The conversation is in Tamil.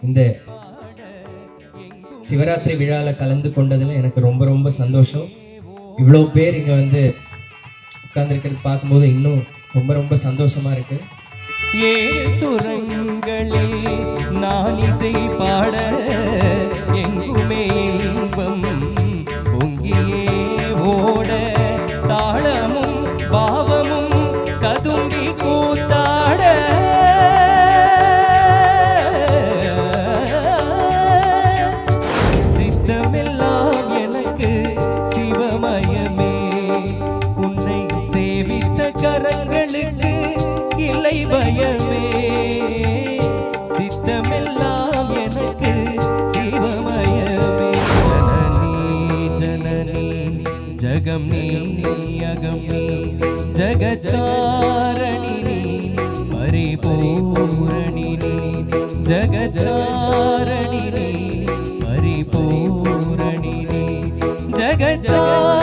இந்த சிவராத்திரி விழாவில் கலந்து கொண்டதில் எனக்கு ரொம்ப ரொம்ப சந்தோஷம். இவ்வளோ பேர் இங்கே வந்து உட்கார்ந்துருக்கிறது பார்க்கும்போது இன்னும் ரொம்ப ரொம்ப சந்தோஷமா இருக்கு. ஏழு சுரங்களில் நான் இசை பாட எங்குமே இன்பம் பொங்கியே ஓட தாளமும் பாவமும் கதும்பி கூத்தாட சித்தமெல்லாம் எனக்கு சிவமயமே உன்னை சேவித்த கரங்களுக்கு இல்லை பயமே சித்தமெல்லாம் எனக்கு சிவமயமே ஜனனி ஜனனி ஜகம் நீ அகம் நீ ஜகஜாரணி நீ பரிபூரணி நீ ஜகஜாரணி நீ பரிபூரணி நீ ஜகஜாரணி